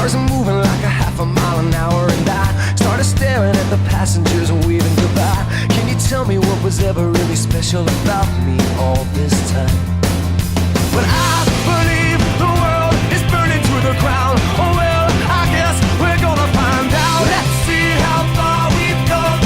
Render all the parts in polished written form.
cars are moving like a half a mile an hour, and I started staring at the passengers and waving goodbye. Can you tell me what was ever really special about me all this time? But I believe the world is burning to the ground. Oh well, I guess we're gonna find out. Let's see how far we've come.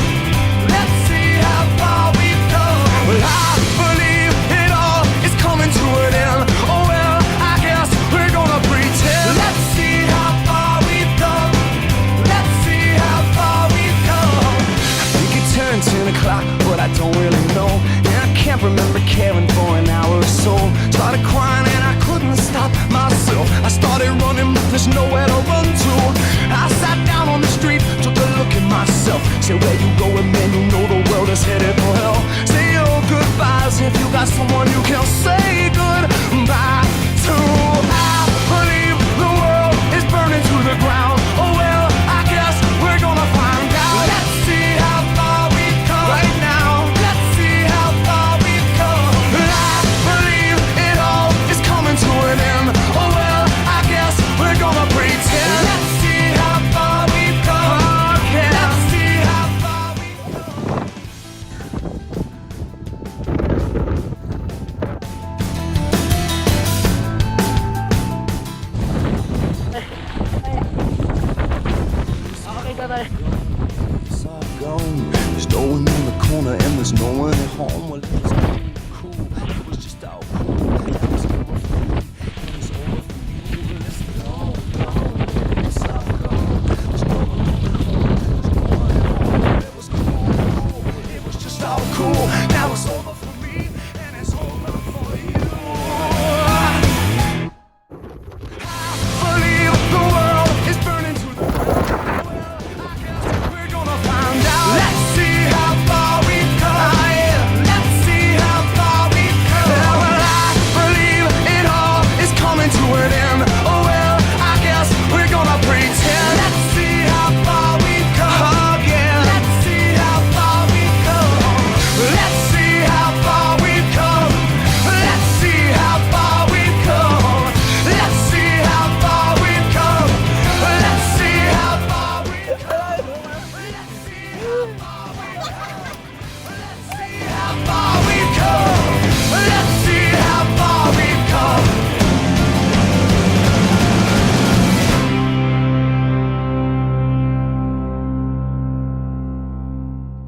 Let's see how far we've come. Well, I believe it all is coming to an end. Oh well, I guess we're gonna pretend. Let's see how far we've come. Let's see how far we've come. I think it turned 10 o'clock, but I don't really know. And I can't remember caring for an hour or so. Started crying and I couldn't stop myself. I started running, but there's nowhere to run to. I sat down on the street, took a look at myself. Said, where you going, man? You know the world is headed for hell. Say your goodbyes if you got someone you can say goodbye to. I believe the world is burning to the ground. Oh well, I guess we're gonna find out. Let's see how far we've come right now. Let's see how far we've come. I believe it all is coming to an end. Oh well, I guess we're gonna pretend. Let's see how far we've come. Oh, yeah. Let's see how far we've come. Gone. There's no one in the corner and there's no one at home. Well, it was cool. It was just all cool. That was over for me. It was over for you. Let's go. It's all gone. There's no one in the corner. There's no one at home. It was cool. It was just all cool. Now it's over for me and it's over for you. I believe the world is burning to the ground. Well, I guess we're gonna find out. Let's see how far we've come. Let's see how far we've come. Well, I believe it all is coming to an end. Oh well, I guess we're gonna pretend. Let's see how far we've come. Oh yeah. Let's see how far we've come. Let's see how far we've come. Let's see how far we've come. Let's see how far we've come. Let's see how far we've come. Let's see how far we've come. Let's see how far we've come. Let's see how far we've come.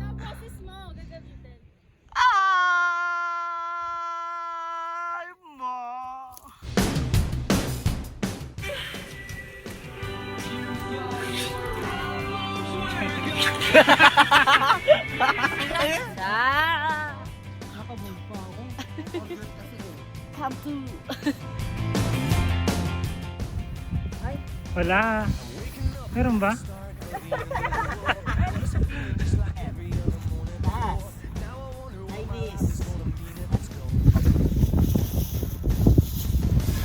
Tapos mo, gagamitin. Ay, ma. Come to. Wala. Meron ba?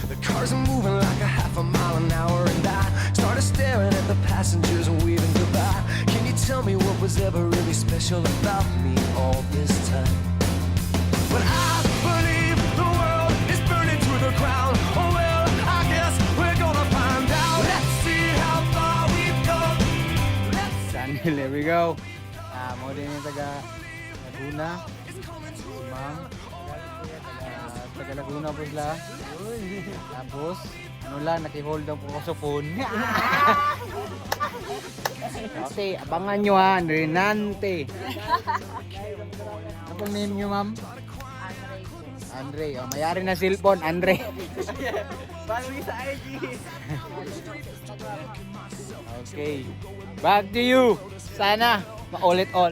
The cars are moving like a half a mile an hour, and I started staring at the passengers and waving goodbye. Can you tell me what was ever really special about me all this time? But I believe the world is burning to the ground. Oh well, I guess we're gonna find out. Let's see how far we've come. Let's see Daniel, there we go. Mo din yung taga Laguna. it's coming to Si Ma'am. Taga Laguna po sila. Tapos, ano lang, naki-hold ang po sa phone. Okay, abangan nyo ha, Renante. Ano pong name nyo, ma'am? Andre. Oh, mayari na cellphone, Andre. Okay. Back to you. Sana maulit all.